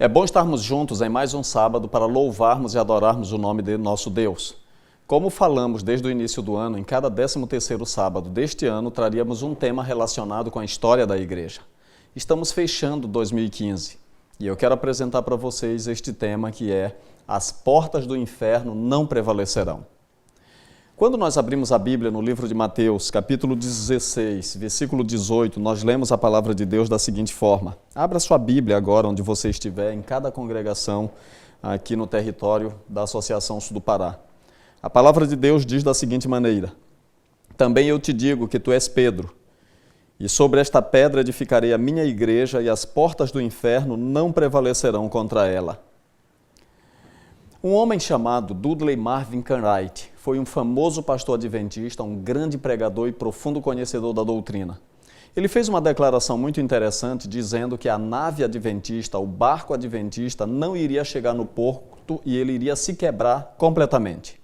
É bom estarmos juntos em mais um sábado para louvarmos e adorarmos o nome de nosso Deus. Como falamos desde o início do ano, em cada 13º sábado deste ano traríamos um tema relacionado com a história da igreja. Estamos fechando 2015 e eu quero apresentar para vocês este tema que é As portas do inferno não prevalecerão. Quando nós abrimos a Bíblia no livro de Mateus, capítulo 16, versículo 18, nós lemos a palavra de Deus da seguinte forma. Abra sua Bíblia agora onde você estiver, em cada congregação aqui no território da Associação Sul do Pará. A palavra de Deus diz da seguinte maneira: Também eu te digo que tu és Pedro, e sobre esta pedra edificarei a minha igreja, e as portas do inferno não prevalecerão contra ela. Um homem chamado Dudley Marvin Cartwright foi um famoso pastor adventista, um grande pregador e profundo conhecedor da doutrina. Ele fez uma declaração muito interessante dizendo que a nave adventista, o barco adventista, não iria chegar no porto e ele iria se quebrar completamente.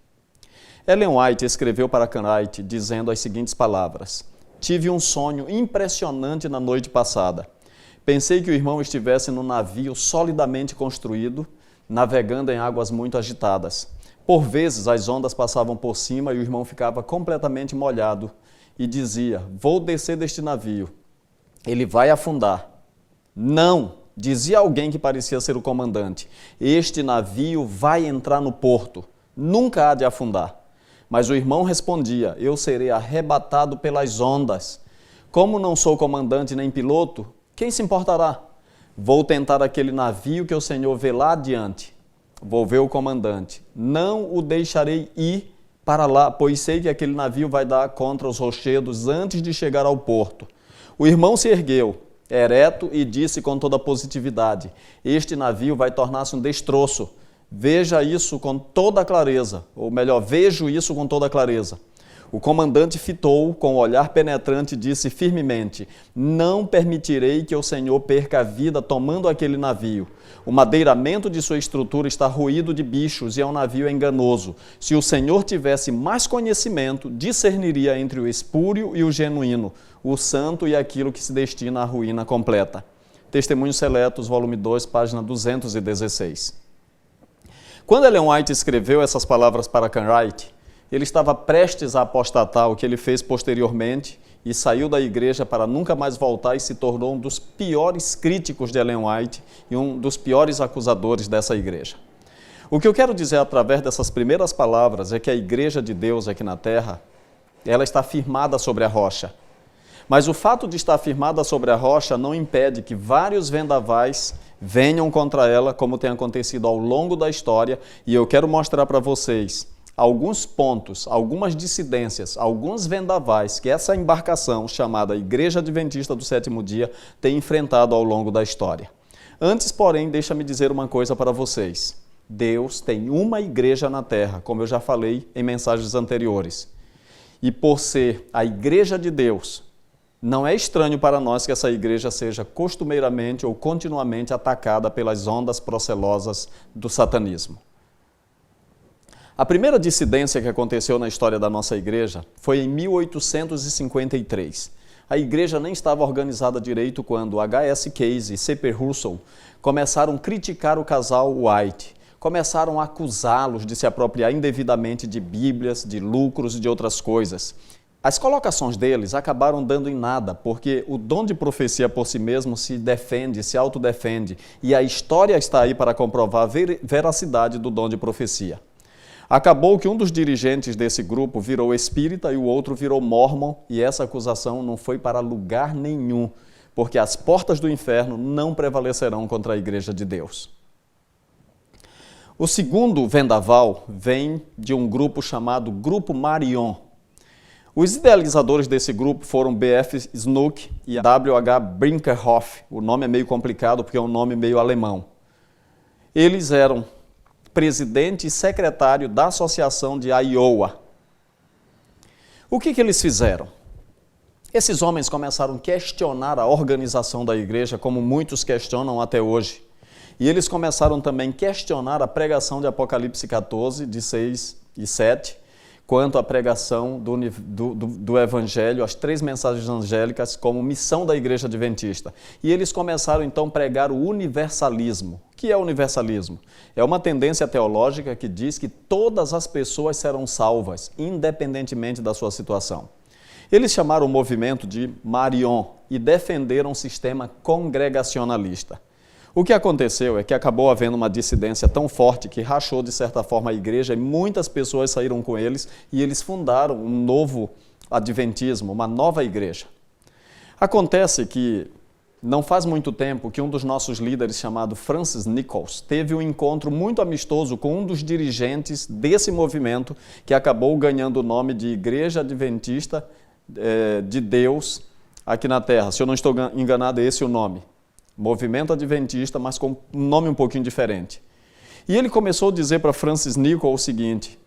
Ellen White escreveu para Cartwright dizendo as seguintes palavras: Tive um sonho impressionante na noite passada. Pensei que o irmão estivesse num navio solidamente construído, navegando em águas muito agitadas. Por vezes as ondas passavam por cima e o irmão ficava completamente molhado e dizia: Vou descer deste navio, ele vai afundar. Não, dizia alguém que parecia ser o comandante, este navio vai entrar no porto, nunca há de afundar. Mas o irmão respondia: Eu serei arrebatado pelas ondas. Como não sou comandante nem piloto, quem se importará? Vou tentar aquele navio que o Senhor vê lá adiante. Vou ver o comandante. Não o deixarei ir para lá, pois sei que aquele navio vai dar contra os rochedos antes de chegar ao porto. O irmão se ergueu, ereto, e disse com toda positividade: Este navio vai tornar-se um destroço. Veja isso com toda clareza, ou melhor, vejo isso com toda clareza. O comandante fitou com o olhar penetrante e disse firmemente: Não permitirei que o Senhor perca a vida tomando aquele navio. O madeiramento de sua estrutura está ruído de bichos e é um navio enganoso. Se o Senhor tivesse mais conhecimento, discerniria entre o espúrio e o genuíno, o santo e aquilo que se destina à ruína completa. Testemunhos Seletos, volume 2, página 216. Quando Ellen White escreveu essas palavras para Cartwright, ele estava prestes a apostatar, o que ele fez posteriormente, e saiu da igreja para nunca mais voltar e se tornou um dos piores críticos de Ellen White e um dos piores acusadores dessa igreja. O que eu quero dizer através dessas primeiras palavras é que a igreja de Deus aqui na terra, ela está firmada sobre a rocha. Mas o fato de estar firmada sobre a rocha não impede que vários vendavais venham contra ela, como tem acontecido ao longo da história, e eu quero mostrar para vocês alguns pontos, algumas dissidências, alguns vendavais que essa embarcação chamada Igreja Adventista do Sétimo Dia tem enfrentado ao longo da história. Antes, porém, deixa-me dizer uma coisa para vocês. Deus tem uma igreja na terra, como eu já falei em mensagens anteriores. E por ser a igreja de Deus, não é estranho para nós que essa igreja seja costumeiramente ou continuamente atacada pelas ondas procelosas do satanismo. A primeira dissidência que aconteceu na história da nossa igreja foi em 1853. A igreja nem estava organizada direito quando H.S. Case e C.P. Russell começaram a criticar o casal White. Começaram a acusá-los de se apropriar indevidamente de bíblias, de lucros e de outras coisas. As colocações deles acabaram dando em nada, porque o dom de profecia por si mesmo se defende, se autodefende, e a história está aí para comprovar a veracidade do dom de profecia. Acabou que um dos dirigentes desse grupo virou espírita e o outro virou mórmon, e essa acusação não foi para lugar nenhum, porque as portas do inferno não prevalecerão contra a igreja de Deus. O segundo vendaval vem de um grupo chamado Grupo Marion. Os idealizadores desse grupo foram B.F. Snook e W.H. Brinkerhoff. O nome é meio complicado porque é um nome meio alemão. Eles eram presidente e secretário da Associação de Iowa. O que eles fizeram? Esses homens começaram a questionar a organização da igreja, como muitos questionam até hoje. E eles começaram também a questionar a pregação de Apocalipse 14, de 6 e 7, quanto à pregação do Evangelho, as 3 mensagens angélicas como missão da Igreja Adventista. E eles começaram então a pregar o universalismo. O que é o universalismo? É uma tendência teológica que diz que todas as pessoas serão salvas, independentemente da sua situação. Eles chamaram o movimento de Marion e defenderam um sistema congregacionalista. O que aconteceu é que acabou havendo uma dissidência tão forte que rachou, de certa forma, a igreja e muitas pessoas saíram com eles e eles fundaram um novo adventismo, uma nova igreja. Acontece que não faz muito tempo que um dos nossos líderes, chamado Francis Nichols, teve um encontro muito amistoso com um dos dirigentes desse movimento que acabou ganhando o nome de Igreja Adventista de Deus aqui na Terra. Se eu não estou enganado, é esse o nome. Movimento Adventista, mas com um nome um pouquinho diferente. E ele começou a dizer para Francis Nichols o seguinte: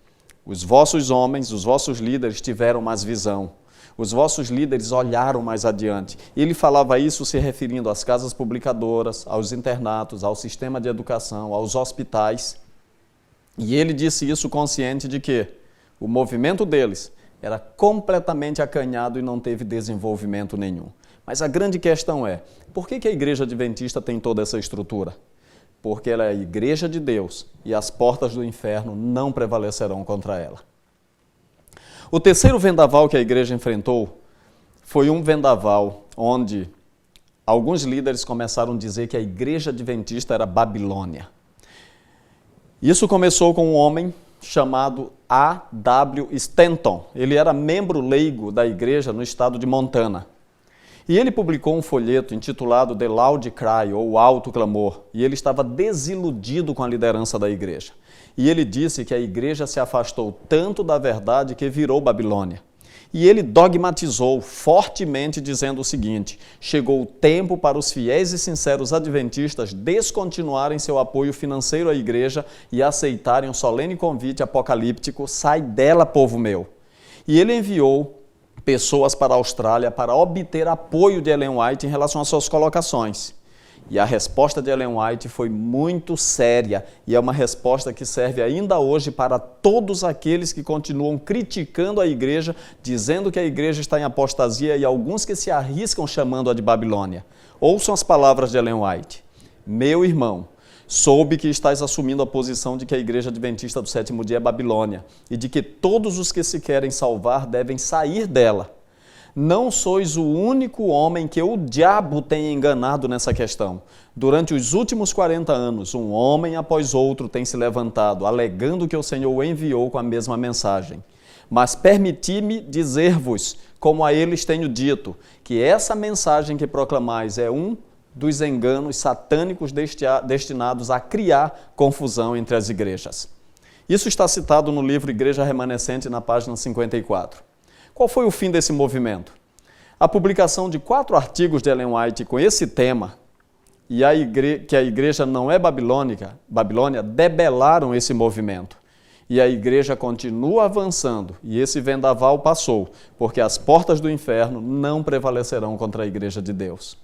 os vossos homens, os vossos líderes tiveram mais visão, os vossos líderes olharam mais adiante. E ele falava isso se referindo às casas publicadoras, aos internatos, ao sistema de educação, aos hospitais. E ele disse isso consciente de que o movimento deles era completamente acanhado e não teve desenvolvimento nenhum. Mas a grande questão é, por que a Igreja Adventista tem toda essa estrutura? Porque ela é a Igreja de Deus e as portas do inferno não prevalecerão contra ela. O terceiro vendaval que a igreja enfrentou foi um vendaval onde alguns líderes começaram a dizer que a Igreja Adventista era Babilônia. Isso começou com um homem chamado A.W. Stanton. Ele era membro leigo da igreja no estado de Montana. E ele publicou um folheto intitulado The Loud Cry, ou Alto Clamor, e ele estava desiludido com a liderança da igreja. E ele disse que a igreja se afastou tanto da verdade que virou Babilônia. E ele dogmatizou fortemente dizendo o seguinte: chegou o tempo para os fiéis e sinceros adventistas descontinuarem seu apoio financeiro à igreja e aceitarem um solene convite apocalíptico: sai dela, povo meu. E ele enviou pessoas para a Austrália para obter apoio de Ellen White em relação às suas colocações. E a resposta de Ellen White foi muito séria e é uma resposta que serve ainda hoje para todos aqueles que continuam criticando a igreja, dizendo que a igreja está em apostasia e alguns que se arriscam chamando-a de Babilônia. Ouçam as palavras de Ellen White: meu irmão, soube que estás assumindo a posição de que a Igreja Adventista do Sétimo Dia é Babilônia e de que todos os que se querem salvar devem sair dela. Não sois o único homem que o diabo tem enganado nessa questão. Durante os últimos 40 anos, um homem após outro tem se levantado, alegando que o Senhor o enviou com a mesma mensagem. Mas permiti-me dizer-vos, como a eles tenho dito, que essa mensagem que proclamais é um dos enganos satânicos destinados a criar confusão entre as igrejas. Isso está citado no livro Igreja Remanescente, na página 54. Qual foi o fim desse movimento? A publicação de 4 artigos de Ellen White com esse tema, e que a igreja não é Babilônia, debelaram esse movimento. E a igreja continua avançando, e esse vendaval passou, porque as portas do inferno não prevalecerão contra a igreja de Deus.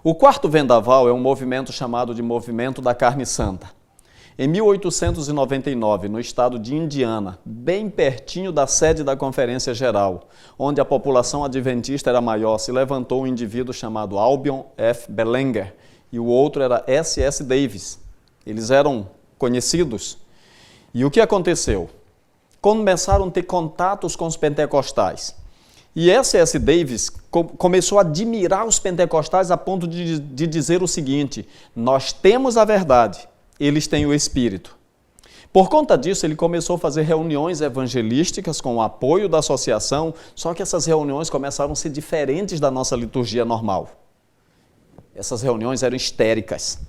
O quarto vendaval é um movimento chamado de Movimento da Carne Santa. Em 1899, no estado de Indiana, bem pertinho da sede da Conferência Geral, onde a população adventista era maior, se levantou um indivíduo chamado Albion F. Belanger e o outro era S.S. Davis. Eles eram conhecidos. E o que aconteceu? Começaram a ter contatos com os pentecostais. E S.S. Davis começou a admirar os pentecostais a ponto de dizer o seguinte: nós temos a verdade, eles têm o Espírito. Por conta disso, ele começou a fazer reuniões evangelísticas com o apoio da associação, só que essas reuniões começaram a ser diferentes da nossa liturgia normal. Essas reuniões eram histéricas.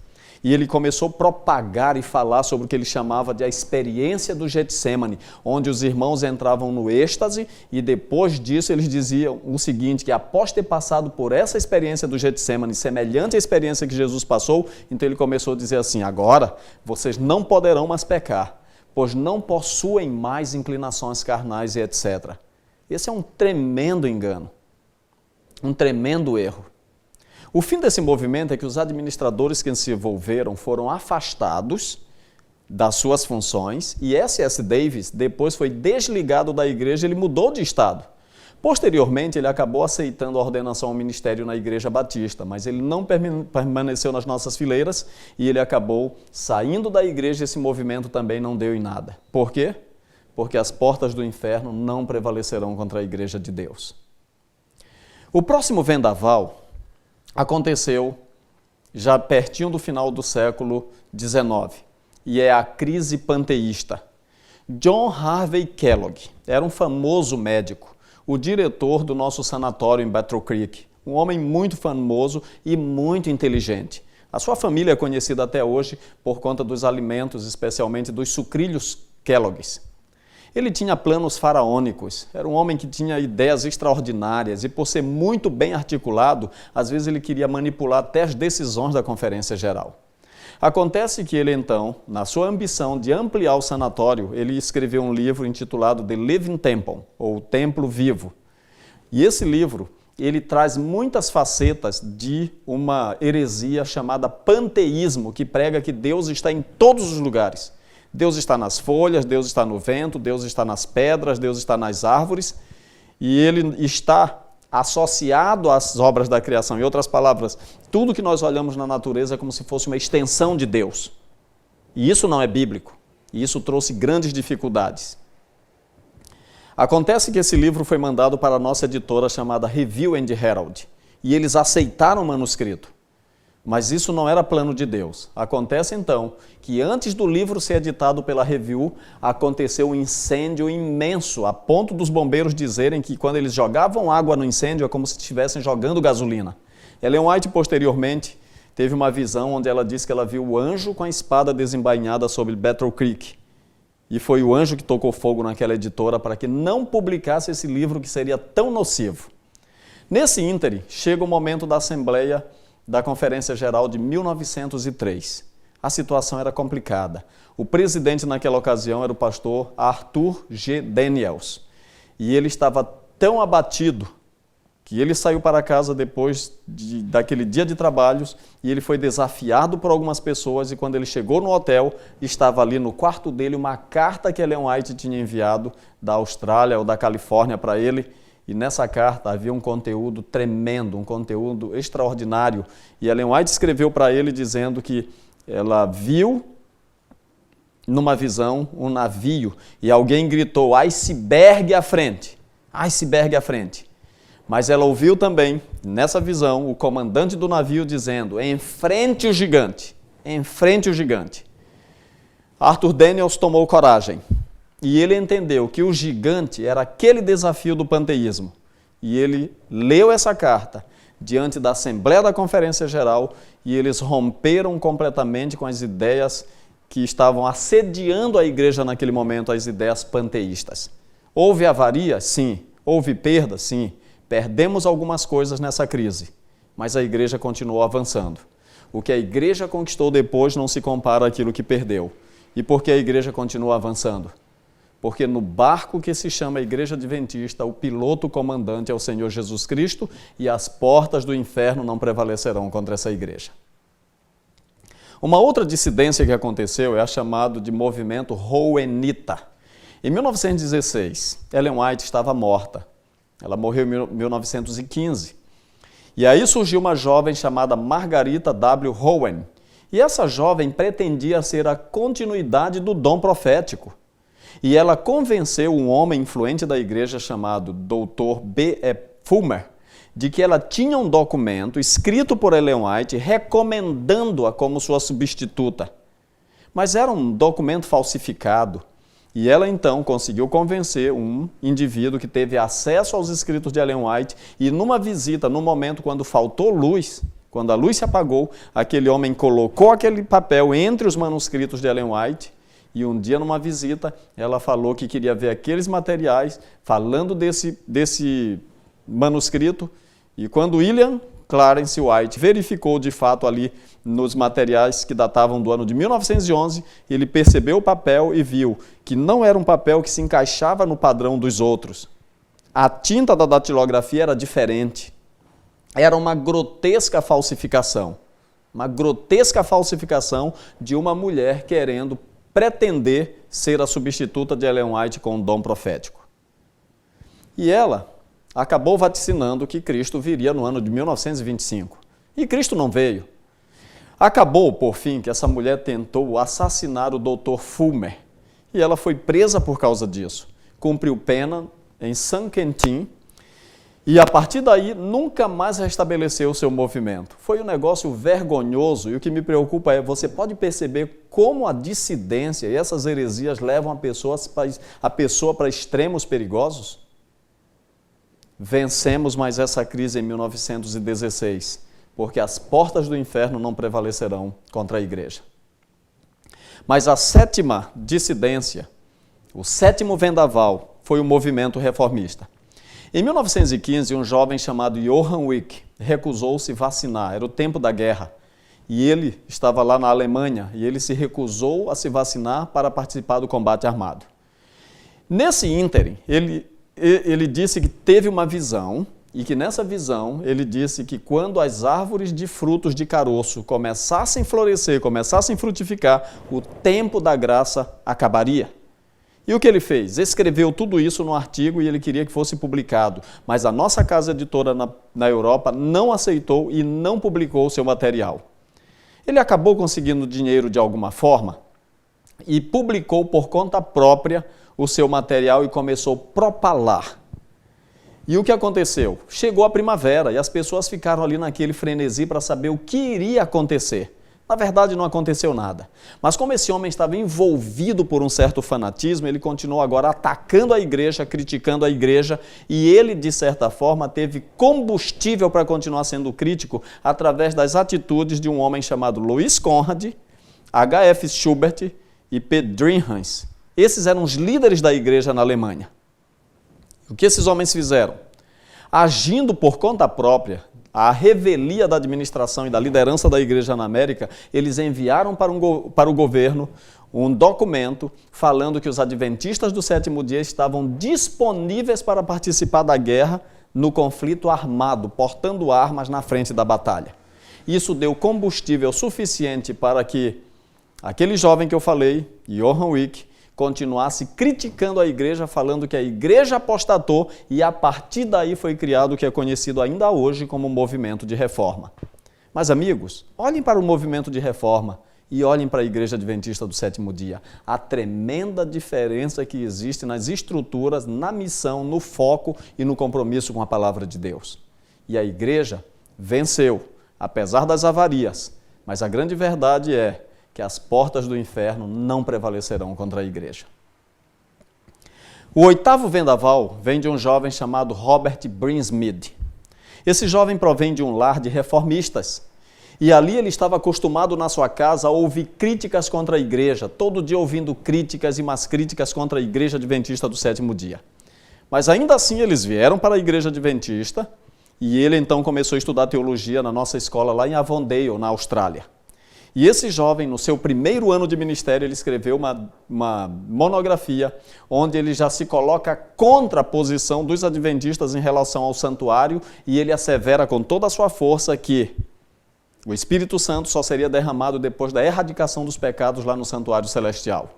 E ele começou a propagar e falar sobre o que ele chamava de a experiência do Getsemane, onde os irmãos entravam no êxtase e depois disso eles diziam o seguinte, que após ter passado por essa experiência do Getsemane, semelhante à experiência que Jesus passou, então ele começou a dizer assim: agora vocês não poderão mais pecar, pois não possuem mais inclinações carnais e etc. Esse é um tremendo engano, um tremendo erro. O fim desse movimento é que os administradores que se envolveram foram afastados das suas funções, e S.S. Davis depois foi desligado da igreja, ele mudou de estado. Posteriormente, ele acabou aceitando a ordenação ao ministério na Igreja Batista, mas ele não permaneceu nas nossas fileiras e ele acabou saindo da igreja e esse movimento também não deu em nada. Por quê? Porque as portas do inferno não prevalecerão contra a igreja de Deus. O próximo vendaval aconteceu já pertinho do final do século XIX e é a crise panteísta. John Harvey Kellogg era um famoso médico, o diretor do nosso sanatório em Battle Creek, um homem muito famoso e muito inteligente. A sua família é conhecida até hoje por conta dos alimentos, especialmente dos sucrilhos Kellogg's. Ele tinha planos faraônicos, era um homem que tinha ideias extraordinárias e, por ser muito bem articulado, às vezes ele queria manipular até as decisões da Conferência Geral. Acontece que ele, então, na sua ambição de ampliar o sanatório, ele escreveu um livro intitulado The Living Temple, ou Templo Vivo. E esse livro, ele traz muitas facetas de uma heresia chamada panteísmo, que prega que Deus está em todos os lugares. Deus está nas folhas, Deus está no vento, Deus está nas pedras, Deus está nas árvores, e ele está associado às obras da criação. Em outras palavras, tudo que nós olhamos na natureza é como se fosse uma extensão de Deus. E isso não é bíblico. E isso trouxe grandes dificuldades. Acontece que esse livro foi mandado para a nossa editora chamada Review and Herald. E eles aceitaram o manuscrito. Mas isso não era plano de Deus. Acontece então que antes do livro ser editado pela Review, aconteceu um incêndio imenso, a ponto dos bombeiros dizerem que quando eles jogavam água no incêndio é como se estivessem jogando gasolina. Ellen White, posteriormente, teve uma visão onde ela disse que ela viu o anjo com a espada desembainhada sobre Battle Creek. E foi o anjo que tocou fogo naquela editora para que não publicasse esse livro que seria tão nocivo. Nesse ínterim, chega o momento da Assembleia da Conferência Geral de 1903. A situação era complicada. O presidente naquela ocasião era o pastor Arthur G. Daniels. E ele estava tão abatido que ele saiu para casa depois daquele dia de trabalhos e ele foi desafiado por algumas pessoas e quando ele chegou no hotel, estava ali no quarto dele uma carta que Ellen White tinha enviado da Austrália ou da Califórnia para ele. E nessa carta havia um conteúdo tremendo, um conteúdo extraordinário. E Ellen White escreveu para ele dizendo que ela viu numa visão um navio e alguém gritou, iceberg à frente, iceberg à frente. Mas ela ouviu também, nessa visão, o comandante do navio dizendo, enfrente o gigante, enfrente o gigante. Arthur Daniels tomou coragem. E ele entendeu que o gigante era aquele desafio do panteísmo. E ele leu essa carta diante da Assembleia da Conferência Geral e eles romperam completamente com as ideias que estavam assediando a igreja naquele momento, as ideias panteístas. Houve avaria? Sim. Houve perda? Sim. Perdemos algumas coisas nessa crise, mas a igreja continuou avançando. O que a igreja conquistou depois não se compara àquilo que perdeu. E por que a igreja continua avançando? Porque no barco que se chama Igreja Adventista, o piloto comandante é o Senhor Jesus Cristo e as portas do inferno não prevalecerão contra essa igreja. Uma outra dissidência que aconteceu é a chamada de movimento Hohenita. Em 1916, Ellen White estava morta. Ela morreu em 1915. E aí surgiu uma jovem chamada Margarita W. Hohen. E essa jovem pretendia ser a continuidade do dom profético. E ela convenceu um homem influente da igreja chamado Dr. B. E. Fulmer de que ela tinha um documento escrito por Ellen White recomendando-a como sua substituta. Mas era um documento falsificado. E ela então conseguiu convencer um indivíduo que teve acesso aos escritos de Ellen White e numa visita, no momento quando faltou luz, quando a luz se apagou, aquele homem colocou aquele papel entre os manuscritos de Ellen White. E um dia, numa visita, ela falou que queria ver aqueles materiais, falando desse manuscrito. E quando William Clarence White verificou de fato ali nos materiais que datavam do ano de 1911, ele percebeu o papel e viu que não era um papel que se encaixava no padrão dos outros. A tinta da datilografia era diferente. Era uma grotesca falsificação. Uma grotesca falsificação de uma mulher querendo pretender ser a substituta de Ellen White com um dom profético. E ela acabou vaticinando que Cristo viria no ano de 1925. E Cristo não veio. Acabou, por fim, que essa mulher tentou assassinar o Dr. Fulmer. E ela foi presa por causa disso. Cumpriu pena em San Quentin. E a partir daí, nunca mais restabeleceu o seu movimento. Foi um negócio vergonhoso. E o que me preocupa é, você pode perceber como a dissidência e essas heresias levam a pessoa para extremos perigosos? Vencemos mais essa crise em 1916, porque as portas do inferno não prevalecerão contra a igreja. Mas a sétima dissidência, o sétimo vendaval, foi o movimento reformista. Em 1915, um jovem chamado Johann Wick recusou-se vacinar, era o tempo da guerra, e ele estava lá na Alemanha, e ele se recusou a se vacinar para participar do combate armado. Nesse ínterim, ele disse que teve uma visão, e que nessa visão ele disse que quando as árvores de frutos de caroço começassem a florescer, começassem a frutificar, o tempo da graça acabaria. E o que ele fez? Escreveu tudo isso no artigo e ele queria que fosse publicado, mas a nossa casa editora na Europa não aceitou e não publicou o seu material. Ele acabou conseguindo dinheiro de alguma forma e publicou por conta própria o seu material e começou a propalar. E o que aconteceu? Chegou a primavera e as pessoas ficaram ali naquele frenesi para saber o que iria acontecer. Na verdade, não aconteceu nada. Mas como esse homem estava envolvido por um certo fanatismo, ele continuou agora atacando a igreja, criticando a igreja, e ele, de certa forma, teve combustível para continuar sendo crítico através das atitudes de um homem chamado Louis Conrad, H.F. Schubert e P. Dringhans. Esses eram os líderes da igreja na Alemanha. O que esses homens fizeram? Agindo por conta própria, à revelia da administração e da liderança da igreja na América, eles enviaram para o governo um documento falando que os adventistas do sétimo dia estavam disponíveis para participar da guerra no conflito armado, portando armas na frente da batalha. Isso deu combustível suficiente para que aquele jovem que eu falei, Johann Wick, continuasse criticando a igreja, falando que a igreja apostatou, e a partir daí foi criado o que é conhecido ainda hoje como movimento de reforma. Mas amigos, olhem para o movimento de reforma e olhem para a igreja adventista do sétimo dia. A tremenda diferença que existe nas estruturas, na missão, no foco e no compromisso com a palavra de Deus. E a igreja venceu, apesar das avarias, mas a grande verdade é que as portas do inferno não prevalecerão contra a igreja. O oitavo vendaval vem de um jovem chamado Robert Brinsmead. Esse jovem provém de um lar de reformistas. E ali ele estava acostumado na sua casa a ouvir críticas contra a igreja, todo dia ouvindo críticas e mais críticas contra a igreja adventista do sétimo dia. Mas ainda assim eles vieram para a igreja adventista e ele então começou a estudar teologia na nossa escola lá em Avondale, na Austrália. E esse jovem, no seu primeiro ano de ministério, ele escreveu uma monografia onde ele já se coloca contra a posição dos adventistas em relação ao santuário e ele assevera com toda a sua força que o Espírito Santo só seria derramado depois da erradicação dos pecados lá no santuário celestial.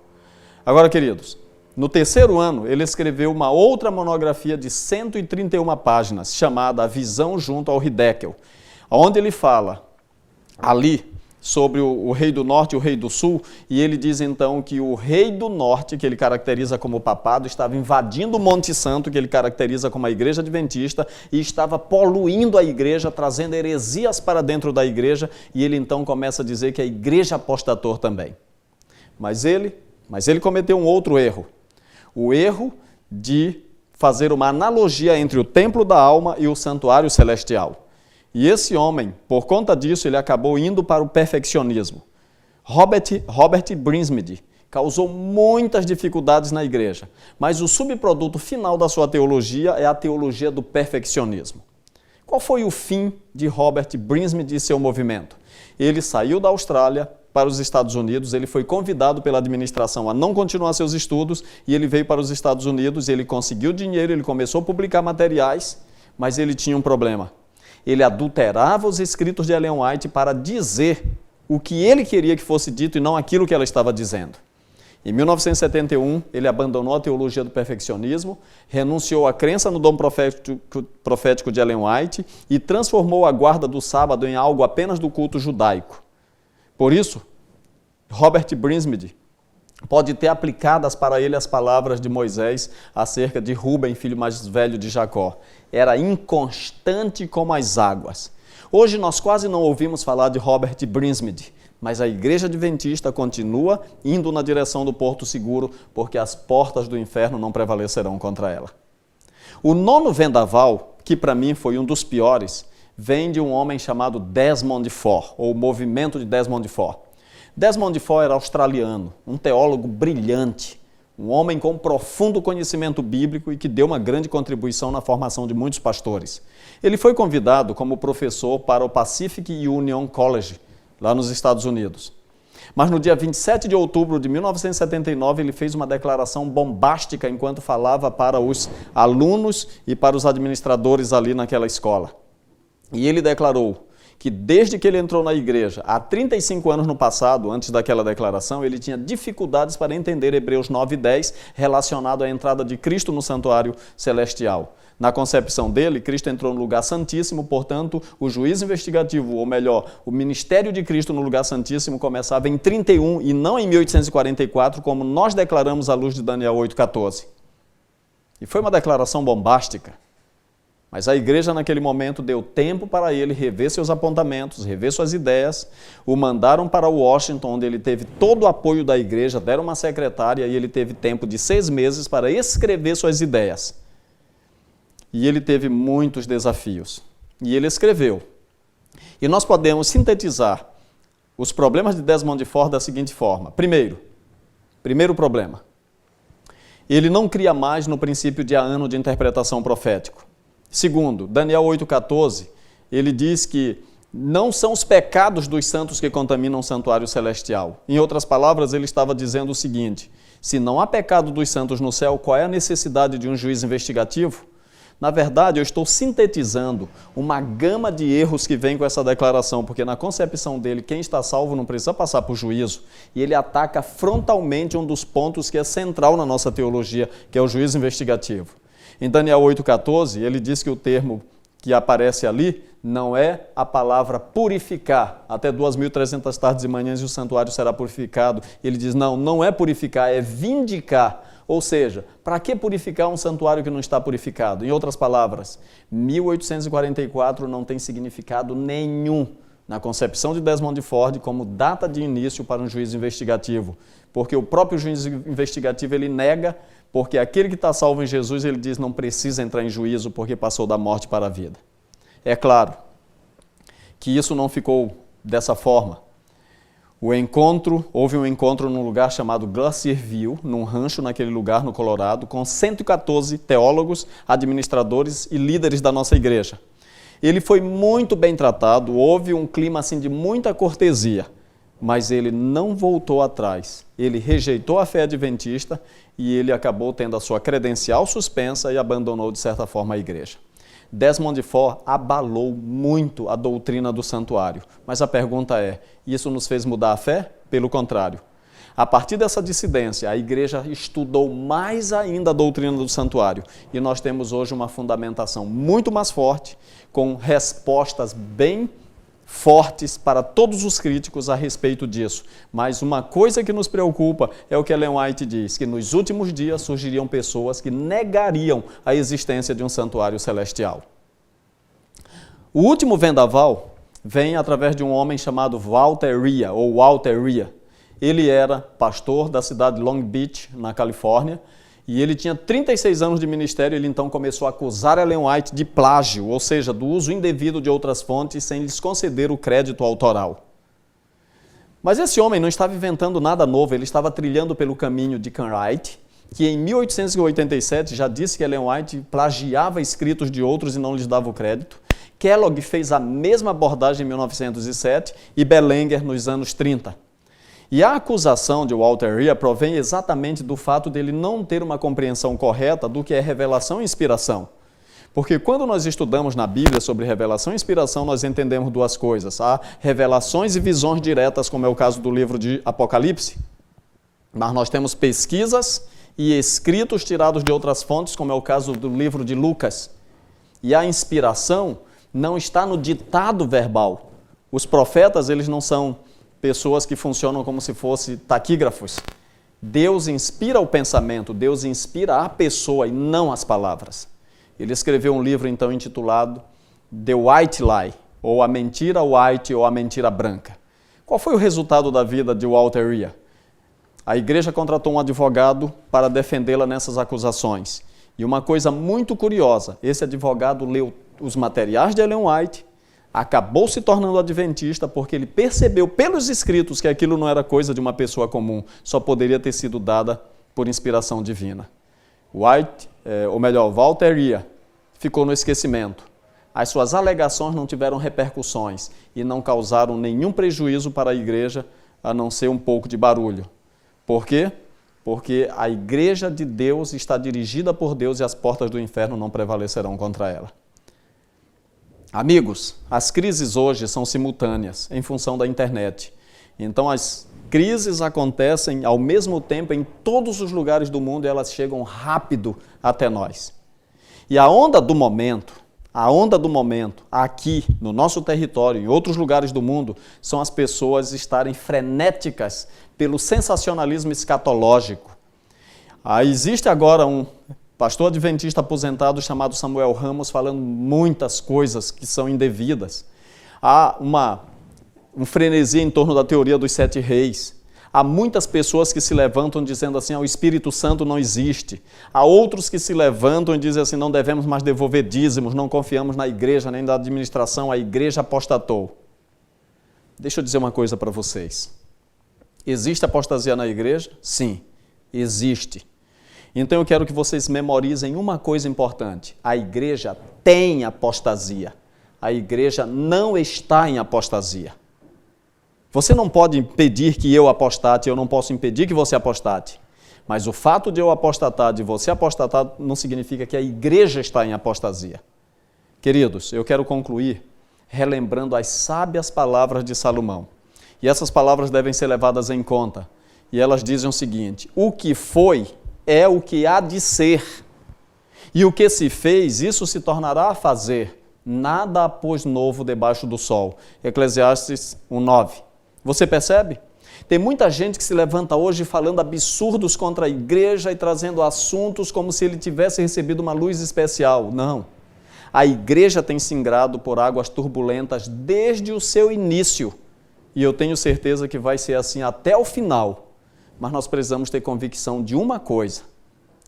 Agora, queridos, no terceiro ano, ele escreveu uma outra monografia de 131 páginas, chamada A Visão junto ao Hiddekel, onde ele fala ali sobre o rei do norte e o rei do sul, e ele diz então que o rei do norte, que ele caracteriza como papado, estava invadindo o Monte Santo, que ele caracteriza como a igreja adventista, e estava poluindo a igreja, trazendo heresias para dentro da igreja, e ele então começa a dizer que a igreja apostatou também. Mas ele cometeu um outro erro, o erro de fazer uma analogia entre o templo da alma e o santuário celestial. E esse homem, por conta disso, ele acabou indo para o perfeccionismo. Robert Brinsmead causou muitas dificuldades na igreja, mas o subproduto final da sua teologia é a teologia do perfeccionismo. Qual foi o fim de Robert Brinsmead e seu movimento? Ele saiu da Austrália para os Estados Unidos, ele foi convidado pela administração a não continuar seus estudos e ele veio para os Estados Unidos, ele conseguiu dinheiro, ele começou a publicar materiais, mas ele tinha um problema. Ele adulterava os escritos de Ellen White para dizer o que ele queria que fosse dito e não aquilo que ela estava dizendo. Em 1971, ele abandonou a teologia do perfeccionismo, renunciou à crença no dom profético de Ellen White e transformou a guarda do sábado em algo apenas do culto judaico. Por isso, Robert Brinsmead pode ter aplicadas para ele as palavras de Moisés acerca de Ruben, filho mais velho de Jacó. Era inconstante como as águas. Hoje nós quase não ouvimos falar de Robert Brinsmead, mas a Igreja Adventista continua indo na direção do porto seguro, porque as portas do inferno não prevalecerão contra ela. O nono vendaval, que para mim foi um dos piores, vem de um homem chamado Desmond Ford, ou Movimento de Desmond Ford. Desmond Ford era australiano, um teólogo brilhante, um homem com profundo conhecimento bíblico e que deu uma grande contribuição na formação de muitos pastores. Ele foi convidado como professor para o Pacific Union College, lá nos Estados Unidos. Mas no dia 27 de outubro de 1979, ele fez uma declaração bombástica enquanto falava para os alunos e para os administradores ali naquela escola. E ele declarou que desde que ele entrou na igreja, há 35 anos no passado, antes daquela declaração, ele tinha dificuldades para entender Hebreus 9:10 relacionado à entrada de Cristo no santuário celestial. Na concepção dele, Cristo entrou no lugar santíssimo, portanto, o juízo investigativo, ou melhor, o ministério de Cristo no lugar santíssimo começava em 31 e não em 1844, como nós declaramos à luz de Daniel 8:14. E foi uma declaração bombástica. Mas a igreja naquele momento deu tempo para ele rever seus apontamentos, rever suas ideias, o mandaram para Washington, onde ele teve todo o apoio da igreja, deram uma secretária e ele teve tempo de 6 meses para escrever suas ideias. E ele teve muitos desafios. E ele escreveu. E nós podemos sintetizar os problemas de Desmond Ford da seguinte forma. Primeiro problema. Ele não cria mais no princípio de ano de interpretação profético. Segundo, Daniel 8,14, ele diz que não são os pecados dos santos que contaminam o santuário celestial. Em outras palavras, ele estava dizendo o seguinte: se não há pecado dos santos no céu, qual é a necessidade de um juiz investigativo? Na verdade, eu estou sintetizando uma gama de erros que vem com essa declaração, porque na concepção dele, quem está salvo não precisa passar por juízo, e ele ataca frontalmente um dos pontos que é central na nossa teologia, que é o juízo investigativo. Em Daniel 8,14, ele diz que o termo que aparece ali não é a palavra purificar. Até 2.300 tardes e manhãs e o santuário será purificado. Ele diz, não é purificar, é vindicar. Ou seja, para que purificar um santuário que não está purificado? Em outras palavras, 1844 não tem significado nenhum na concepção de Desmond Ford como data de início para um juízo investigativo. Porque o próprio juízo investigativo ele nega, porque aquele que está salvo em Jesus, ele diz, não precisa entrar em juízo porque passou da morte para a vida. É claro que isso não ficou dessa forma. Houve um encontro num lugar chamado Glacierville, num rancho naquele lugar, no Colorado, com 114 teólogos, administradores e líderes da nossa igreja. Ele foi muito bem tratado, houve um clima assim de muita cortesia, mas ele não voltou atrás. Ele rejeitou a fé adventista e ele acabou tendo a sua credencial suspensa e abandonou, de certa forma, a igreja. Desmond Ford abalou muito a doutrina do santuário. Mas a pergunta é, isso nos fez mudar a fé? Pelo contrário. A partir dessa dissidência, a igreja estudou mais ainda a doutrina do santuário. E nós temos hoje uma fundamentação muito mais forte, com respostas bem fortes para todos os críticos a respeito disso. Mas uma coisa que nos preocupa é o que Ellen White diz, que nos últimos dias surgiriam pessoas que negariam a existência de um santuário celestial. O último vendaval vem através de um homem chamado Walter Rea. Ele era pastor da cidade de Long Beach, na Califórnia, e ele tinha 36 anos de ministério. Ele então começou a acusar Ellen White de plágio, ou seja, do uso indevido de outras fontes sem lhes conceder o crédito autoral. Mas esse homem não estava inventando nada novo, ele estava trilhando pelo caminho de Wright, que em 1887 já disse que Ellen White plagiava escritos de outros e não lhes dava o crédito. Kellogg fez a mesma abordagem em 1907 e Bellenger nos anos 30. E a acusação de Walter Rea provém exatamente do fato dele não ter uma compreensão correta do que é revelação e inspiração. Porque quando nós estudamos na Bíblia sobre revelação e inspiração, nós entendemos duas coisas. Há revelações e visões diretas, como é o caso do livro de Apocalipse. Mas nós temos pesquisas e escritos tirados de outras fontes, como é o caso do livro de Lucas. E a inspiração não está no ditado verbal. Os profetas, eles não são pessoas que funcionam como se fossem taquígrafos. Deus inspira o pensamento, Deus inspira a pessoa e não as palavras. Ele escreveu um livro, então, intitulado The White Lie, ou A Mentira White ou A Mentira Branca. Qual foi o resultado da vida de Walter Rea? A igreja contratou um advogado para defendê-la nessas acusações. E uma coisa muito curiosa, esse advogado leu os materiais de Ellen White, acabou se tornando adventista porque ele percebeu pelos escritos que aquilo não era coisa de uma pessoa comum, só poderia ter sido dada por inspiração divina. Walter Rea ficou no esquecimento. As suas alegações não tiveram repercussões e não causaram nenhum prejuízo para a igreja, a não ser um pouco de barulho. Por quê? Porque a igreja de Deus está dirigida por Deus e as portas do inferno não prevalecerão contra ela. Amigos, as crises hoje são simultâneas em função da internet. Então as crises acontecem ao mesmo tempo em todos os lugares do mundo e elas chegam rápido até nós. E a onda do momento, aqui no nosso território, em outros lugares do mundo, são as pessoas estarem frenéticas pelo sensacionalismo escatológico. Existe agora um pastor adventista aposentado chamado Samuel Ramos falando muitas coisas que são indevidas. Há um frenesi em torno da teoria dos 7 reis. Há muitas pessoas que se levantam dizendo assim, o Espírito Santo não existe. Há outros que se levantam e dizem assim, não devemos mais devolver dízimos, não confiamos na igreja, nem na administração, a igreja apostatou. Deixa eu dizer uma coisa para vocês. Existe apostasia na igreja? Sim, existe. Então eu quero que vocês memorizem uma coisa importante. A igreja tem apostasia. A igreja não está em apostasia. Você não pode impedir que eu apostate, eu não posso impedir que você apostate. Mas o fato de eu apostatar, de você apostatar, não significa que a igreja está em apostasia. Queridos, eu quero concluir relembrando as sábias palavras de Salomão. E essas palavras devem ser levadas em conta. E elas dizem o seguinte, o que foi é o que há de ser. E o que se fez, isso se tornará a fazer. Nada há pois novo debaixo do sol. Eclesiastes 1:9. Você percebe? Tem muita gente que se levanta hoje falando absurdos contra a igreja e trazendo assuntos como se ele tivesse recebido uma luz especial. Não. A igreja tem singrado por águas turbulentas desde o seu início. E eu tenho certeza que vai ser assim até o final. Mas nós precisamos ter convicção de uma coisa.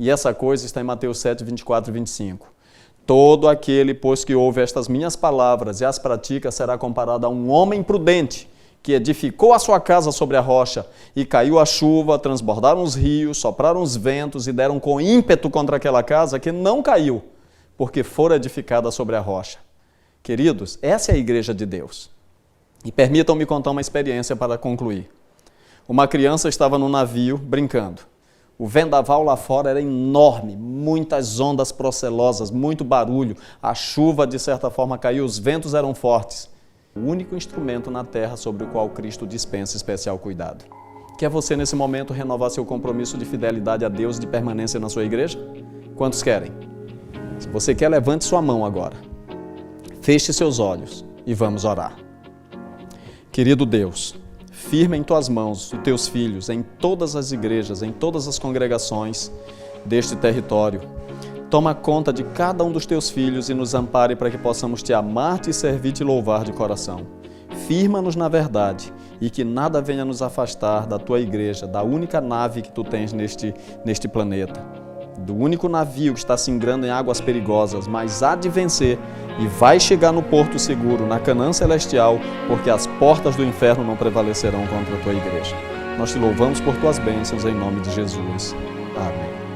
E essa coisa está em Mateus 7, 24 e 25. Todo aquele, pois, que ouve estas minhas palavras e as pratica, será comparado a um homem prudente, que edificou a sua casa sobre a rocha, e caiu a chuva, transbordaram os rios, sopraram os ventos e deram com ímpeto contra aquela casa, que não caiu, porque fora edificada sobre a rocha. Queridos, essa é a igreja de Deus. E permitam-me contar uma experiência para concluir. Uma criança estava no navio brincando. O vendaval lá fora era enorme, muitas ondas procelosas, muito barulho. A chuva, de certa forma, caiu, os ventos eram fortes. O único instrumento na terra sobre o qual Cristo dispensa especial cuidado. Quer você, nesse momento, renovar seu compromisso de fidelidade a Deus e de permanência na sua igreja? Quantos querem? Se você quer, levante sua mão agora. Feche seus olhos e vamos orar. Querido Deus, firma em tuas mãos os teus filhos em todas as igrejas, em todas as congregações deste território. Toma conta de cada um dos teus filhos e nos ampare para que possamos te amar, te servir e te louvar de coração. Firma-nos na verdade e que nada venha nos afastar da tua igreja, da única nave que tu tens neste planeta. Do único navio que está singrando em águas perigosas, mas há de vencer e vai chegar no porto seguro, na Canaã celestial, porque as portas do inferno não prevalecerão contra a tua igreja. Nós te louvamos por tuas bênçãos em nome de Jesus. Amém.